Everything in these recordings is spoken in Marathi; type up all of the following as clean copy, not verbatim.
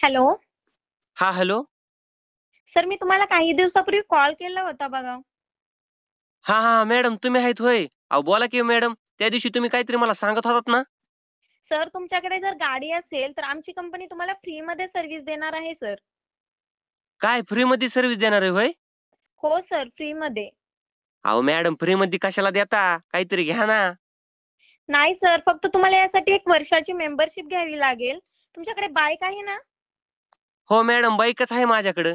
हॅलो. हा हॅलो. सर मी तुम्हाला काही दिवसापूर्वी कॉल केला होता बघा. हा हा मॅडम तुम्ही आहेत होय. अहो बोला की मॅडम, त्या दिवशी तुम्ही काहीतरी मला सांगत होतात ना. सर तुमच्याकडे जर गाडी असेल तर आमची कंपनी तुम्हाला फ्रीमध्ये सर्व्हिस देणार आहे सर. काय फ्री मध्ये सर्व्हिस देणार आहे होय? हो सर, फ्रीमध्ये. अहो मॅडम फ्री मध्ये कशाला देता, काहीतरी घ्या ना. नाही सर, फक्त तुम्हाला यासाठी 1 वर्षाची मेंबरशिप घ्यावी लागेल. तुमच्याकडे बाईक आहे ना? हो मॅडम, बाईकच आहे माझ्याकडं.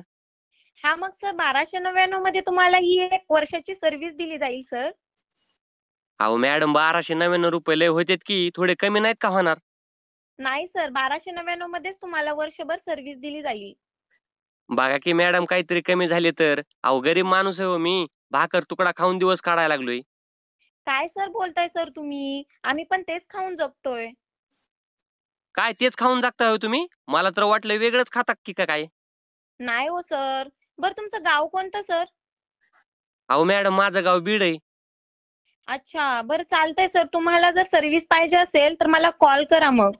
हा मग सर 1299 मध्ये तुम्हाला ही 1 वर्षाची सर्व्हिस दिली जाईल सर. अहो मॅडम 1299 लय होतेत की, थोडे कमी नाहीत का होणार? नाही सर, 1299 मध्येच तुम्हाला वर्षभर सर्व्हिस दिली जाईल. बघा की मॅडम, काहीतरी कमी झाले तर. अहो गरीब माणूस आहे हो मी, भाकर तुकडा खाऊन दिवस काढायला लागलोय. काय सर बोलताय सर तुम्ही? आम्ही पण तेच खाऊन जगतोय. काय तेच खाऊन जागता हो तुम्ही? मला तर वाटलं वेगळंच खाता की का काय. नाही हो सर. बरं तुमचं गाव कोणतं सर? अहो मॅडम माझं गाव बीड आहे. अच्छा, बरं चालतंय सर. तुम्हाला जर सर्व्हिस पाहिजे असेल तर मला कॉल करा मग.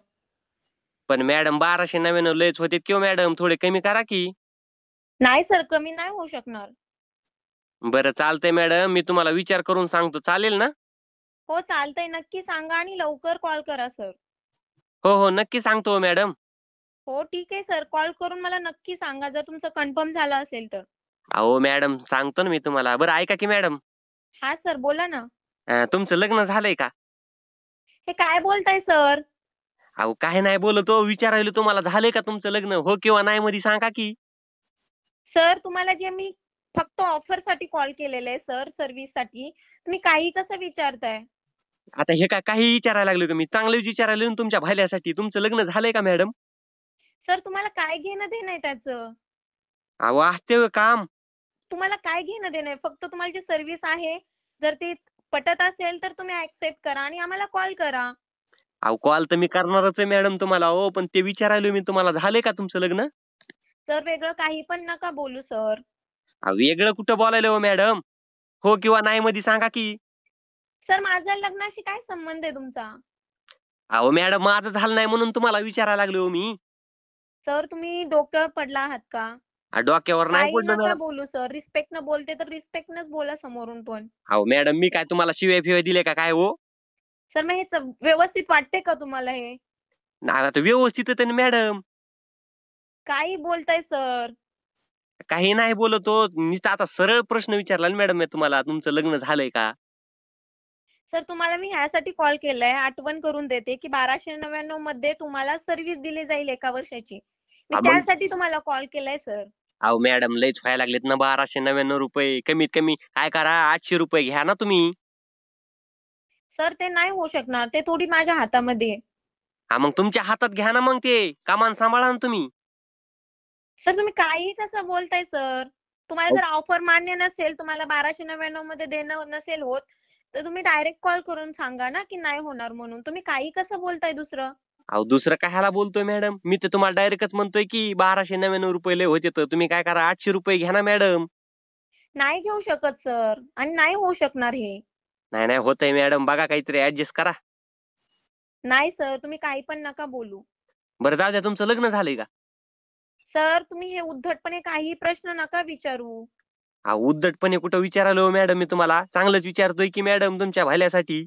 पण मॅडम 1299 लयच होते की हो मॅडम, थोडे कमी करा की. नाही सर, कमी नाही होऊ शकणार. बरं चालतंय मॅडम, मी तुम्हाला विचार करून सांगतो, चालेल ना? हो चालतंय, नक्की सांगा आणि लवकर कॉल करा सर. हो हो नक्की सांगतो हो मॅडम. हो ठीक आहे सर, कॉल करून मला नक्की सांगा जर तुमचं कन्फर्म झालं असेल तर. अहो मॅडम सांगतो ना मी तुम्हाला. बरं ऐका की मॅडम, हा सर बोला ना. तुमचं लग्न झालंय का? हे काय बोलताय सर? अहो काय नाही बोलत हो, विचारायला तुम्हाला झालंय का तुमचं लग्न, हो किंवा नाही मध्ये सांगा की. सर तुम्हाला जे मी फक्त ऑफरसाठी कॉल केलेलं आहे सर, सर्व्हिससाठी. तुम्ही काही कसं विचारताय? आता हे काय काही विचारायला लागलो का मी, चांगलं विचारायला ना तुमच्या भाल्यासाठी. तुमचं लग्न झालंय का मॅडम? सर तुम्हाला काय घेणं देणं आहे त्याचं? अहो असते हो काम. तुम्हाला काय घेणं देणं आहे? फक्त तुम्हाला जी सर्व्हिस आहे, जर ती पटत असेल तर तुम्ही ऍक्सेप्ट करा आणि आम्हाला कॉल करा. अहो कॉल तर मी करणारच आहे मॅडम तुम्हाला, हो पण ते विचारायलो मी तुम्हाला, झालंय का तुमचं लग्न? सर वेगळं काही पण नका बोलू सर. अहो वेगळं कुठं बोलायला हो मॅडम, हो किंवा नाही मध्ये सांगा की. सर माझा लग्नाशी काय संबंध आहे तुमचा? अहो मॅडम माझं झालं नाही म्हणून तुम्हाला विचारायला लागलो हो मी. सर तुम्ही डोक्यावर पडला आहात का? डोक्यावर नाही काही पडलो नका मॅडम. बोलू सर. रिस्पेक्टनं बोलते तर रिस्पेक्टनंच बोला समोरून पण. अहो मॅडम मी काय तुम्हाला शिव्या फिव्या दिले का काय हो? सर मग हे व्यवस्थित वाटते का तुम्हाला हे? नाही आता व्यवस्थित आहे ना मॅडम. काही बोलताय सर. काही नाही बोलत हो, नुसतं आता सरळ प्रश्न विचारला ना मॅडम मी तुम्हाला, तुमचं लग्न झालंय का? सर तुम्हाला मी ह्यासाठी कॉल केलाय, आठवण करून देते की 1299 मध्ये तुम्हाला सर्व्हिस दिली जाईल 1 वर्षाची. मी मग त्यासाठी तुम्हाला कॉल केलाय सर. अहो मॅडम लयच व्हायला लागलेत ना 1299 कमीत कमी काय करा, 800 घ्या ना तुम्ही. सर ते नाही होऊ शकणार. ते थोडी माझ्या हातामध्ये आहे. हा मग तुमच्या हातात घ्या ना, मग ते कामान सांभाळा ना तुम्ही. सर तुम्ही काहीही कसं बोलताय सर? तुम्हाला जर ऑफर मान्य नसेल, तुम्हाला 1299 मध्ये देणं नसेल होत, तर तुम्ही डायरेक्ट कॉल करून सांगा ना की नाही होणार म्हणून. तुम्ही काही कसं बोलताय दुसरं? अहो दुसरं कशाला बोलतोय मॅडम, मी तर तुम्हाला डायरेक्टच म्हणतोय की 1299 लय होते, तर तुम्ही काय करा 800 घ्या ना मॅडम. नाही घेऊ शकत सर आणि नाही होऊ शकणार हे. नाही नाही होतंय मॅडम, बघा काहीतरी ऍडजस्ट करा. नाही सर, तुम्ही काही पण नका बोलू. बरं जाऊ द्या, तुमचं लग्न झालंय का? सर तुम्ही हे उद्धटपणे काहीही प्रश्न नका विचारू. हा उद्धटपणे कुठं विचारायलो हो मॅडम, मी तुम्हाला चांगलंच विचारतोय की मॅडम तुमच्या भाल्यासाठी.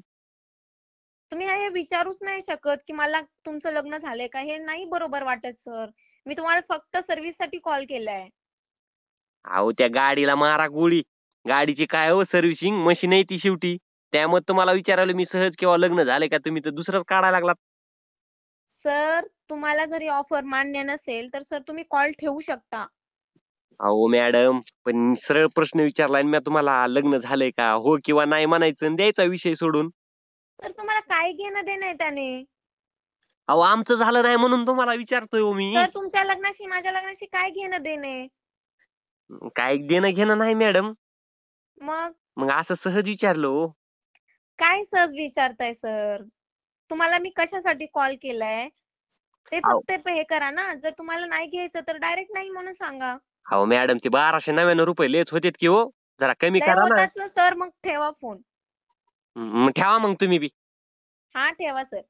तुम्ही हे विचारूच नाही शकत की मला तुमचं लग्न झालंय का? हे नाही बरोबर वाटत सर. मी तुम्हाला फक्त सर्व्हिससाठी कॉल केलाय. अहो त्या गाडीला मारा गोळी, गाडीची काय हो सर्व्हिसिंग मशीन आहे ती शेवटी. त्यामुळे तुम्हाला विचारायला मी सहज, केव्हा लग्न झाले का, तुम्ही तर दुसरंच काढायला लागलात. सर तुम्हाला जरी ऑफर मान्य नसेल, तर सर तुम्ही कॉल ठेवू शकता. अहो मॅडम पण सरळ प्रश्न विचारलाय मी तुम्हाला, लग्न झालंय का, हो किंवा नाही म्हणायचं आणि द्यायचा विषय सोडून. तर तुम्हाला काय घेणं देणं आहे त्याने? अहो आमचं झालं नाही म्हणून तुम्हाला विचारतोय हो मी. सर तुमच्या लग्नाशी माझ्या लग्नाशी काय घेणं देणं आहे? काय देणं घेणं नाही मॅडम, मग मग असं सहज विचारलो हो. काय सहज विचारताय सर? तुम्हाला मी कशासाठी कॉल केलाय? ते अहो फक्त हे करा ना. जर तुम्हाला नाही घ्यायचं तर डायरेक्ट नाही म्हणून सांगा. अहो मॅडम ते 1299 लेच होतेत की हो, जरा कमी लय करा ना. होतात ना सर, मग ठेवा फोन. ठेवा मग तुम्ही बी. हा ठेवा सर.